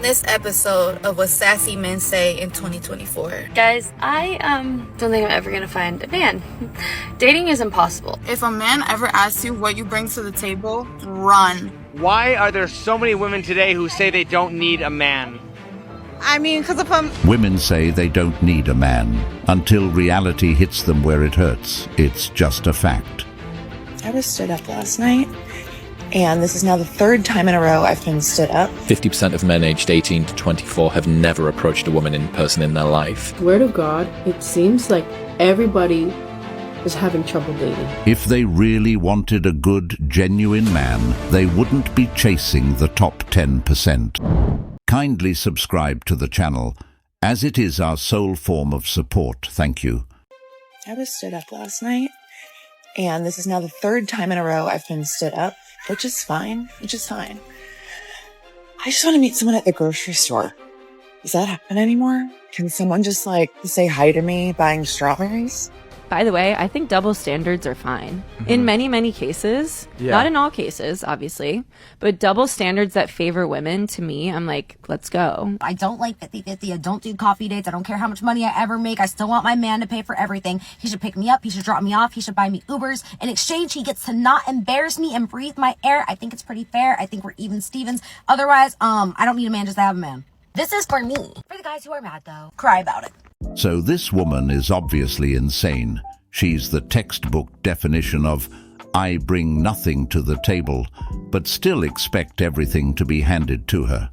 This episode of What Sassy Men Say in 2024. Guys, I don't think I'm ever gonna find a man. Dating is impossible. If a man ever asks you what you bring to the table, run. Why are there so many women today who say they don't need a man? I mean, because if I'm... Women say they don't need a man until reality hits them where it hurts. It's just a fact. I was stood up last night, and this is now the third time in a row I've been stood up. 50% of men aged 18 to 24 have never approached a woman in person in their life. Word of God, it seems like everybody is having trouble dating. If they really wanted a good, genuine man, they wouldn't be chasing the top 10%. Kindly subscribe to the channel, as it is our sole form of support. Thank you. I was stood up last night, and this is now the third time in a row I've been stood up, which is fine. I just want to meet someone at the grocery store. Does that happen anymore? Can someone just say hi to me buying strawberries? By the way, I think double standards are fine. In many, many cases, not in all cases, obviously, but double standards that favor women, to me, I'm like, let's go. I don't like 50-50. I don't do coffee dates. I don't care how much money I ever make. I still want my man to pay for everything. He should pick me up. He should drop me off. He should buy me Ubers. In exchange, he gets to not embarrass me and breathe my air. I think it's pretty fair. I think we're even Stevens. Otherwise, I don't need a man just to have a man. This is for me. For the guys who are mad, though, cry about it. So this woman is obviously insane. She's the textbook definition of, I bring nothing to the table, but still expect everything to be handed to her.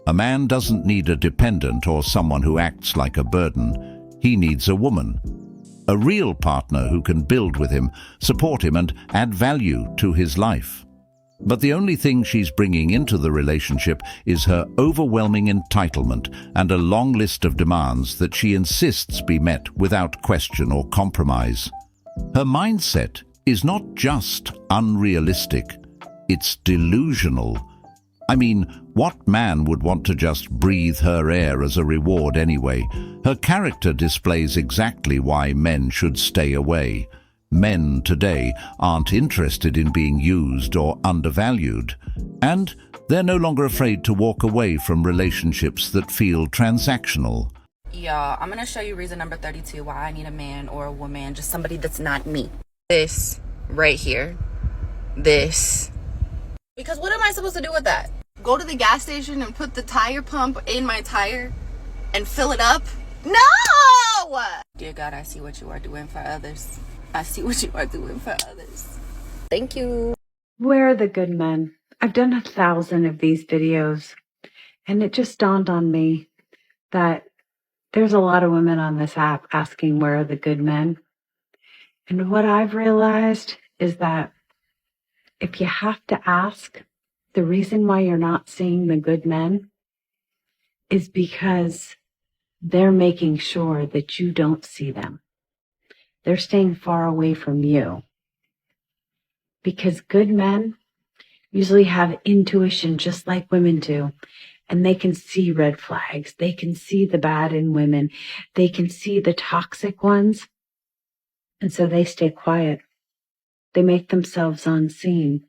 A man doesn't need a dependent or someone who acts like a burden. He needs a woman. A real partner who can build with him, support him, and add value to his life. But the only thing she's bringing into the relationship is her overwhelming entitlement and a long list of demands that she insists be met without question or compromise. Her mindset is not just unrealistic, it's delusional. I mean, what man would want to just breathe her air as a reward anyway? Her character displays exactly why men should stay away. Men today aren't interested in being used or undervalued, and they're no longer afraid to walk away from relationships that feel transactional. Y'all, I'm gonna show you reason number 32 why I need a man or a woman, just somebody that's not me. This right here. This. Because what am I supposed to do with that? Go to the gas station and put the tire pump in my tire and fill it up? No! Dear God, I see what you are doing for others. I see what you are doing for others. Thank you. Where are the good men? I've done 1,000 of these videos, and it just dawned on me that there's a lot of women on this app asking where are the good men. And what I've realized is that if you have to ask, the reason why you're not seeing the good men is because they're making sure that you don't see them. They're staying far away from you. Because good men usually have intuition just like women do. And they can see red flags. They can see the bad in women. They can see the toxic ones. And so they stay quiet. They make themselves unseen.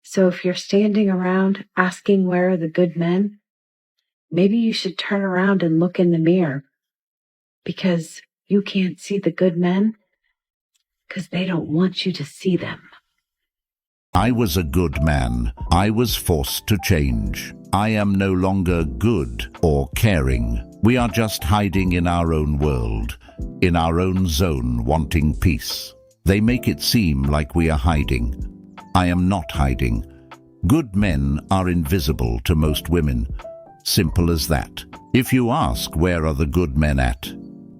So if you're standing around asking where are the good men, maybe you should turn around and look in the mirror. Because you can't see the good men because they don't want you to see them. I was a good man. I was forced to change. I am no longer good or caring. We are just hiding in our own world, in our own zone, wanting peace. They make it seem like we are hiding. I am not hiding. Good men are invisible to most women. Simple as that. If you ask where are the good men at,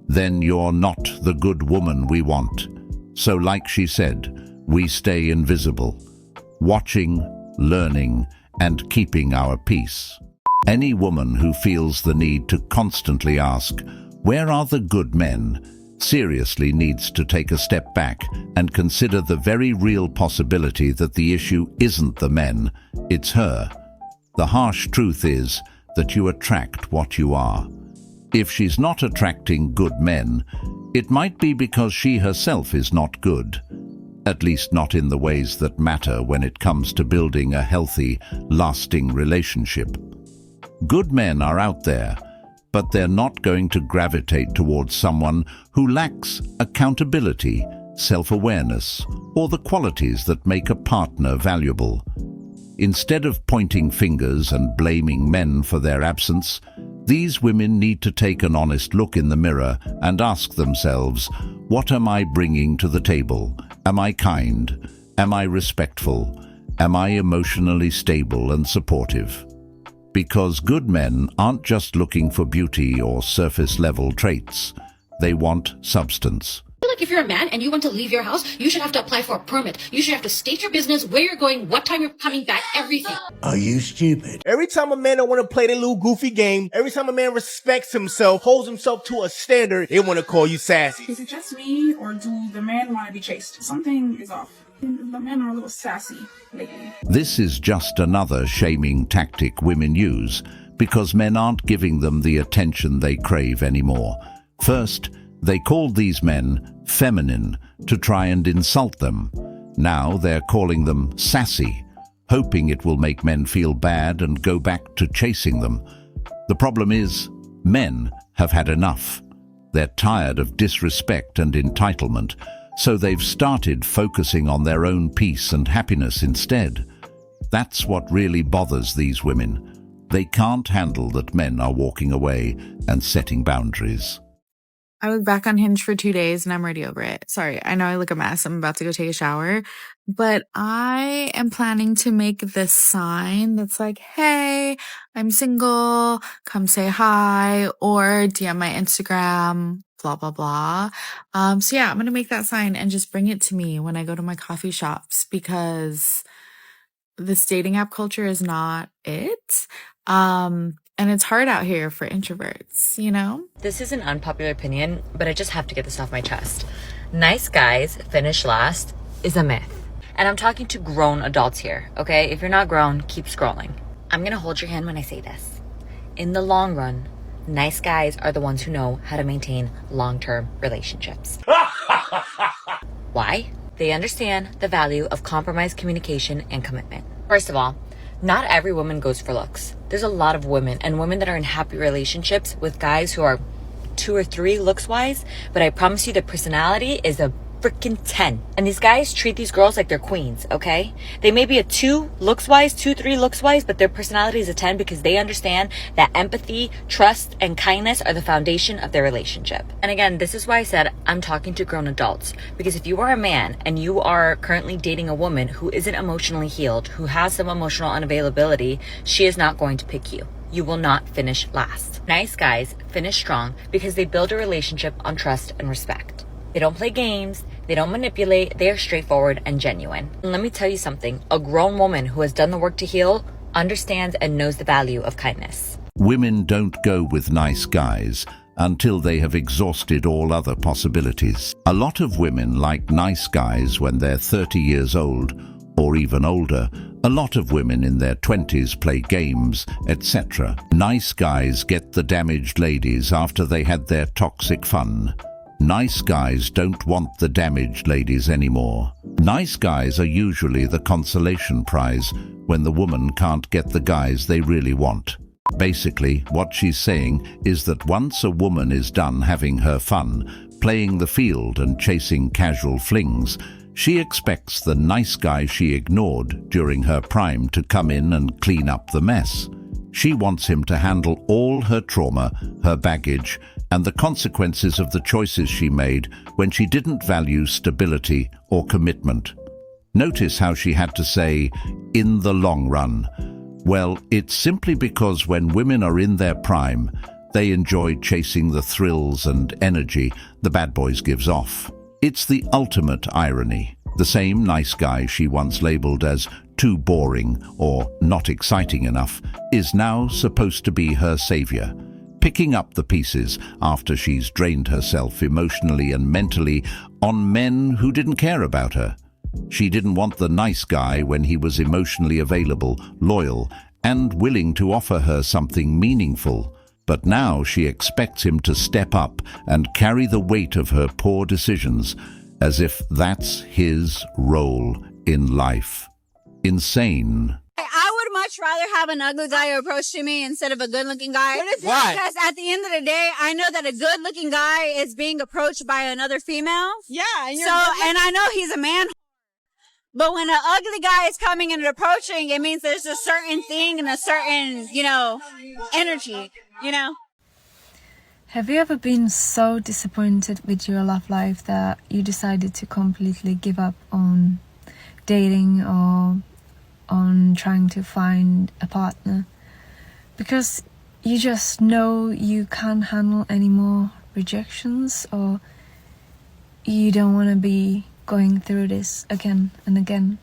then you're not the good woman we want. So like she said, we stay invisible, watching, learning, and keeping our peace. Any woman who feels the need to constantly ask, where are the good men, seriously needs to take a step back and consider the very real possibility that the issue isn't the men, it's her. The harsh truth is that you attract what you are. If she's not attracting good men, it might be because she herself is not good, at least not in the ways that matter when it comes to building a healthy, lasting relationship. Good men are out there, but they're not going to gravitate towards someone who lacks accountability, self-awareness, or the qualities that make a partner valuable. Instead of pointing fingers and blaming men for their absence, these women need to take an honest look in the mirror and ask themselves, what am I bringing to the table? Am I kind? Am I respectful? Am I emotionally stable and supportive? Because good men aren't just looking for beauty or surface-level traits. They want substance. Like if you're a man and you want to leave your house, you should have to apply for a permit. You should have to state your business, where you're going, what time you're coming back, everything. Are you stupid? Every time a man don't want to play their little goofy game, every time a man respects himself, holds himself to a standard, they want to call you sassy. Is it just me, or do the men want to be chased? Something is off. The men are a little sassy lately. This is just another shaming tactic women use because men aren't giving them the attention they crave anymore. First, they called these men feminine to try and insult them. Now they're calling them sassy, hoping it will make men feel bad and go back to chasing them. The problem is, men have had enough. They're tired of disrespect and entitlement, so they've started focusing on their own peace and happiness instead. That's what really bothers these women. They can't handle that men are walking away and setting boundaries. I was back on Hinge for 2 days and I'm already over it. Sorry, I know I look a mess. I'm about to go take a shower. But I am planning to make this sign that's like, hey, I'm single, come say hi, or DM my Instagram, blah, blah, blah. So yeah, I'm going to make that sign and just bring it to me when I go to my coffee shops because this dating app culture is not it. And it's hard out here for introverts, you know? This is an unpopular opinion, but I just have to get this off my chest. Nice guys finish last is a myth. And I'm talking to grown adults here, okay? If you're not grown, keep scrolling. I'm gonna hold your hand when I say this. In the long run, nice guys are the ones who know how to maintain long-term relationships. Why? They understand the value of compromised communication and commitment. First of all, not every woman goes for looks. There's a lot of women and women that are in happy relationships with guys who are 2 or 3 looks-wise, but I promise you the personality is a freaking 10. And these guys treat these girls like they're queens, okay? They may be a 2 looks-wise, 2, 3 looks-wise, but their personality is a 10 because they understand that empathy, trust, and kindness are the foundation of their relationship. And again, this is why I said I'm talking to grown adults. Because if you are a man and you are currently dating a woman who isn't emotionally healed, who has some emotional unavailability, she is not going to pick you. You will not finish last. Nice guys finish strong because they build a relationship on trust and respect. They don't play games, they don't manipulate, they are straightforward and genuine. And let me tell you something, a grown woman who has done the work to heal understands and knows the value of kindness. Women don't go with nice guys until they have exhausted all other possibilities. A lot of women like nice guys when they're 30 years old or even older. A lot of women in their 20s play games, etc. Nice guys get the damaged ladies after they had their toxic fun. Nice guys don't want the damaged ladies anymore. Nice guys are usually the consolation prize when the woman can't get the guys they really want. Basically, what she's saying is that once a woman is done having her fun, playing the field and chasing casual flings, she expects the nice guy she ignored during her prime to come in and clean up the mess. She wants him to handle all her trauma, her baggage, and the consequences of the choices she made when she didn't value stability or commitment. Notice how she had to say, in the long run. Well, it's simply because when women are in their prime, they enjoy chasing the thrills and energy the bad boys gives off. It's the ultimate irony. The same nice guy she once labeled as too boring or not exciting enough is now supposed to be her savior, picking up the pieces after she's drained herself emotionally and mentally on men who didn't care about her. She didn't want the nice guy when he was emotionally available, loyal, and willing to offer her something meaningful. But now she expects him to step up and carry the weight of her poor decisions, as if that's his role in life. Insane. I would much rather have an ugly guy approach to me instead of a good-looking guy. Why? Because at the end of the day, I know that a good-looking guy is being approached by another female. Yeah, and and I know he's a man. But when an ugly guy is coming and approaching, it means there's a certain thing and a certain, energy, Have you ever been so disappointed with your love life that you decided to completely give up on dating or on trying to find a partner? Because you just know you can't handle any more rejections, or you don't want to be going through this again and again.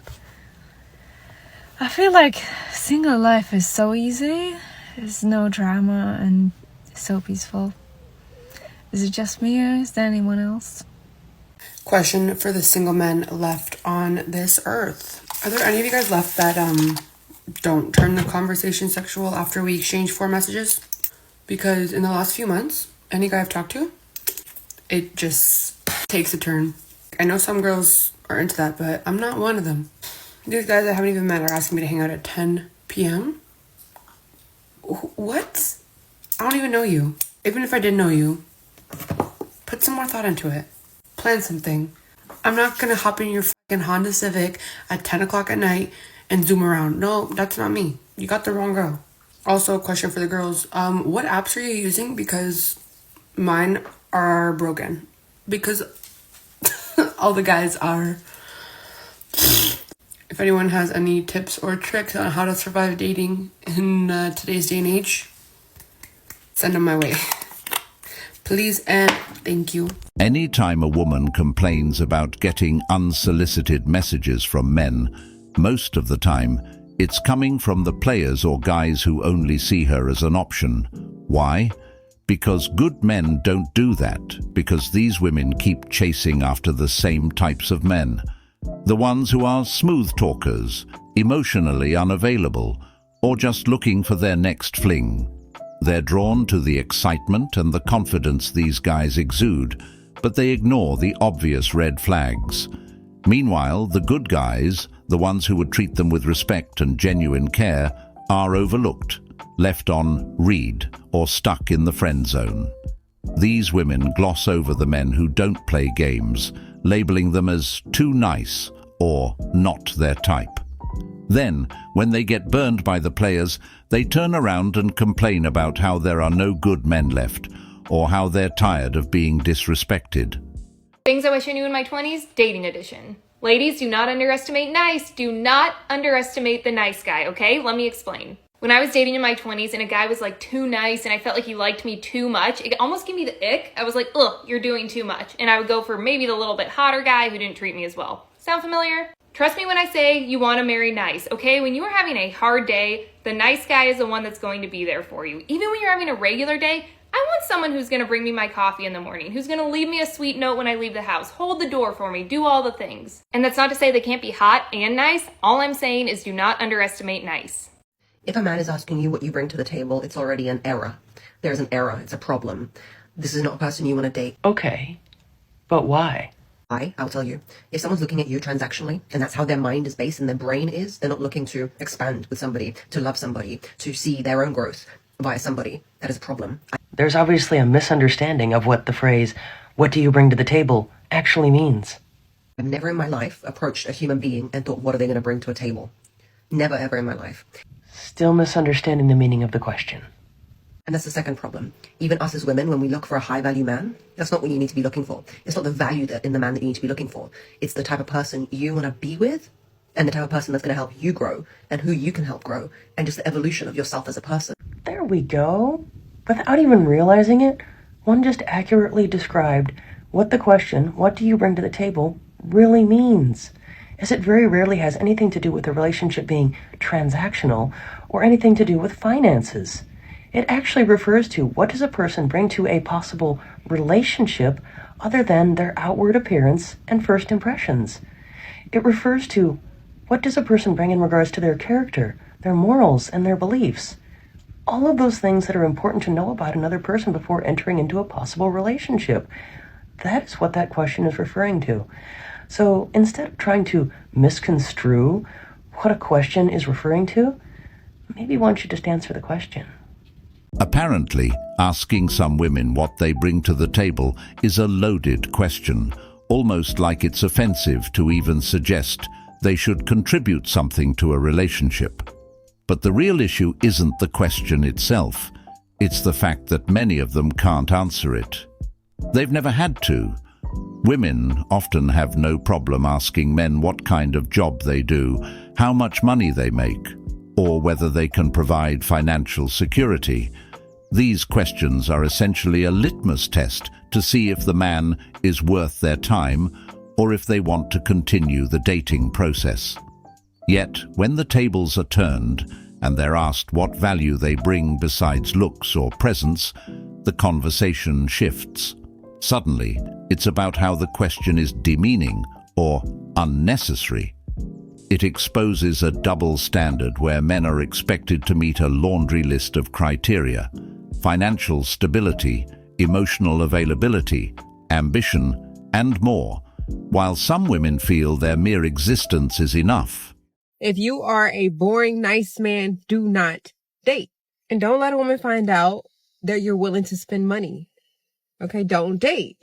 I feel like single life is so easy. There's no drama and it's so peaceful. Is it just me, or is there anyone else? Question for the single men left on this earth. Are there any of you guys left that don't turn the conversation sexual after we exchange 4 messages? Because in the last few months, any guy I've talked to, it just takes a turn. I know some girls are into that, but I'm not one of them. These guys I haven't even met are asking me to hang out at 10 p.m. What? I don't even know you. Even if I did know you, put some more thought into it. Plan something. I'm not gonna hop in your fucking Honda Civic at 10 o'clock at night and zoom around. No, that's not me. You got the wrong girl. Also, a question for the girls. What apps are you using? Because mine are broken. Because all the guys are. If anyone has any tips or tricks on how to survive dating in today's day and age, send them my way. Please and thank you. Anytime a woman complains about getting unsolicited messages from men, most of the time, it's coming from the players or guys who only see her as an option. Why? Because good men don't do that, because these women keep chasing after the same types of men. The ones who are smooth talkers, emotionally unavailable, or just looking for their next fling. They're drawn to the excitement and the confidence these guys exude, but they ignore the obvious red flags. Meanwhile, the good guys, the ones who would treat them with respect and genuine care, are overlooked, left on read, or stuck in the friend zone. These women gloss over the men who don't play games, labeling them as too nice or not their type. Then, when they get burned by the players, they turn around and complain about how there are no good men left, or how they're tired of being disrespected. Things I wish I knew in my 20s, dating edition. Ladies, do not underestimate nice. Do not underestimate the nice guy, okay? Let me explain. When I was dating in my 20s and a guy was like too nice and I felt like he liked me too much, it almost gave me the ick. I was like, ugh, you're doing too much. And I would go for maybe the little bit hotter guy who didn't treat me as well. Sound familiar? Trust me when I say you want to marry nice, okay? When you are having a hard day, the nice guy is the one that's going to be there for you. Even when you're having a regular day, I want someone who's going to bring me my coffee in the morning, who's going to leave me a sweet note when I leave the house, hold the door for me, do all the things. And that's not to say they can't be hot and nice. All I'm saying is do not underestimate nice. If a man is asking you what you bring to the table, it's already an error. There's an error. It's a problem. This is not a person you want to date. Okay, but why? I'll tell you. If someone's looking at you transactionally, and that's how their mind is based and their brain is, they're not looking to expand with somebody, to love somebody, to see their own growth via somebody. That is a problem. There's obviously a misunderstanding of what the phrase, "what do you bring to the table," actually means. I've never in my life approached a human being and thought, what are they going to bring to a table? Never ever in my life. Still misunderstanding the meaning of the question. And that's the second problem. Even us as women, when we look for a high-value man, that's not what you need to be looking for. It's not the value in the man that you need to be looking for. It's the type of person you want to be with, and the type of person that's going to help you grow, and who you can help grow, and just the evolution of yourself as a person. There we go. Without even realizing it, one just accurately described what the question, "what do you bring to the table," really means. As it very rarely has anything to do with the relationship being transactional or anything to do with finances. It actually refers to what does a person bring to a possible relationship other than their outward appearance and first impressions. It refers to what does a person bring in regards to their character, their morals, and their beliefs. All of those things that are important to know about another person before entering into a possible relationship. That is what that question is referring to. So instead of trying to misconstrue what a question is referring to, maybe one should just answer the question. Apparently, asking some women what they bring to the table is a loaded question, almost like it's offensive to even suggest they should contribute something to a relationship. But the real issue isn't the question itself. It's the fact that many of them can't answer it. They've never had to. Women often have no problem asking men what kind of job they do, how much money they make, or whether they can provide financial security. These questions are essentially a litmus test to see if the man is worth their time or if they want to continue the dating process. Yet, when the tables are turned and they're asked what value they bring besides looks or presence, the conversation shifts. Suddenly, it's about how the question is demeaning or unnecessary. It exposes a double standard where men are expected to meet a laundry list of criteria: financial stability, emotional availability, ambition, and more, while some women feel their mere existence is enough. If you are a boring, nice man, do not date. And don't let a woman find out that you're willing to spend money. Okay, don't date.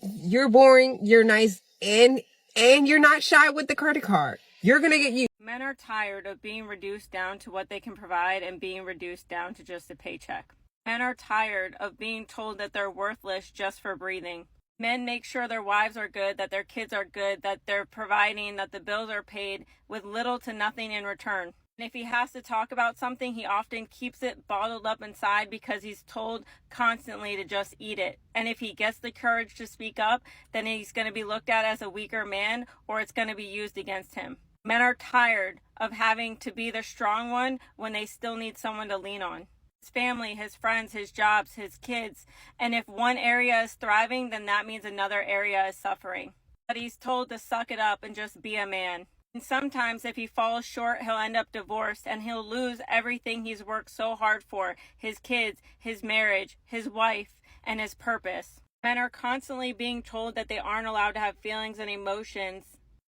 You're boring, you're nice, and you're not shy with the credit card. You're gonna get you. Men are tired of being reduced down to what they can provide and being reduced down to just a paycheck. Men are tired of being told that they're worthless just for breathing. Men make sure their wives are good, that their kids are good, that they're providing, that the bills are paid with little to nothing in return. And if he has to talk about something, he often keeps it bottled up inside because he's told constantly to just eat it. And if he gets the courage to speak up, then he's going to be looked at as a weaker man, or it's going to be used against him. Men are tired of having to be the strong one when they still need someone to lean on. His family, his friends, his jobs, his kids. And if one area is thriving, then that means another area is suffering. But he's told to suck it up and just be a man. And sometimes if he falls short, he'll end up divorced and he'll lose everything he's worked so hard for: his kids, his marriage, his wife, and his purpose. Men are constantly being told that they aren't allowed to have feelings and emotions,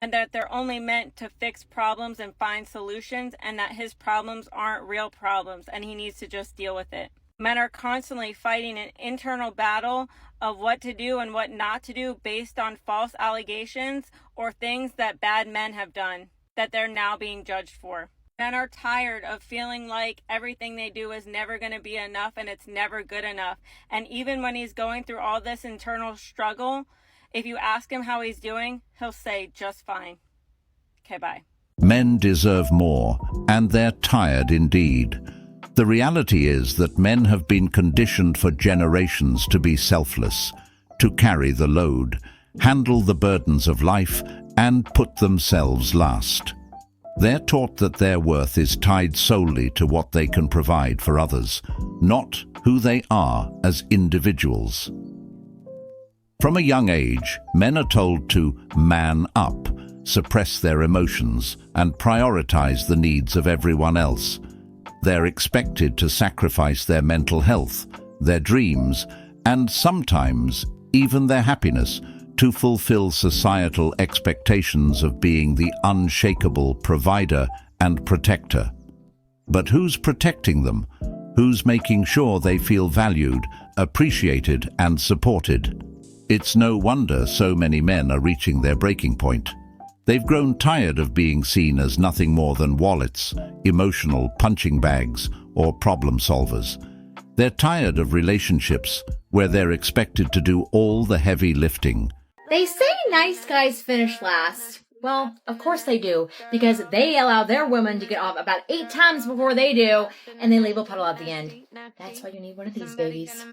and that they're only meant to fix problems and find solutions, and that his problems aren't real problems and he needs to just deal with it. Men are constantly fighting an internal battle of what to do and what not to do based on false allegations or things that bad men have done that they're now being judged for. Men are tired of feeling like everything they do is never going to be enough and it's never good enough. And even when he's going through all this internal struggle, if you ask him how he's doing, he'll say, just fine. Okay, bye. Men deserve more, and they're tired indeed. The reality is that men have been conditioned for generations to be selfless, to carry the load, handle the burdens of life, and put themselves last. They're taught that their worth is tied solely to what they can provide for others, not who they are as individuals. From a young age, men are told to man up, suppress their emotions, and prioritize the needs of everyone else. They're expected to sacrifice their mental health, their dreams, and sometimes even their happiness to fulfill societal expectations of being the unshakable provider and protector. But who's protecting them? Who's making sure they feel valued, appreciated, and supported? It's no wonder so many men are reaching their breaking point. They've grown tired of being seen as nothing more than wallets, emotional punching bags, or problem solvers. They're tired of relationships where they're expected to do all the heavy lifting. They say nice guys finish last. Well, of course they do, because they allow their women to get off about 8 times before they do, and they leave a puddle at the end. That's why you need one of these babies.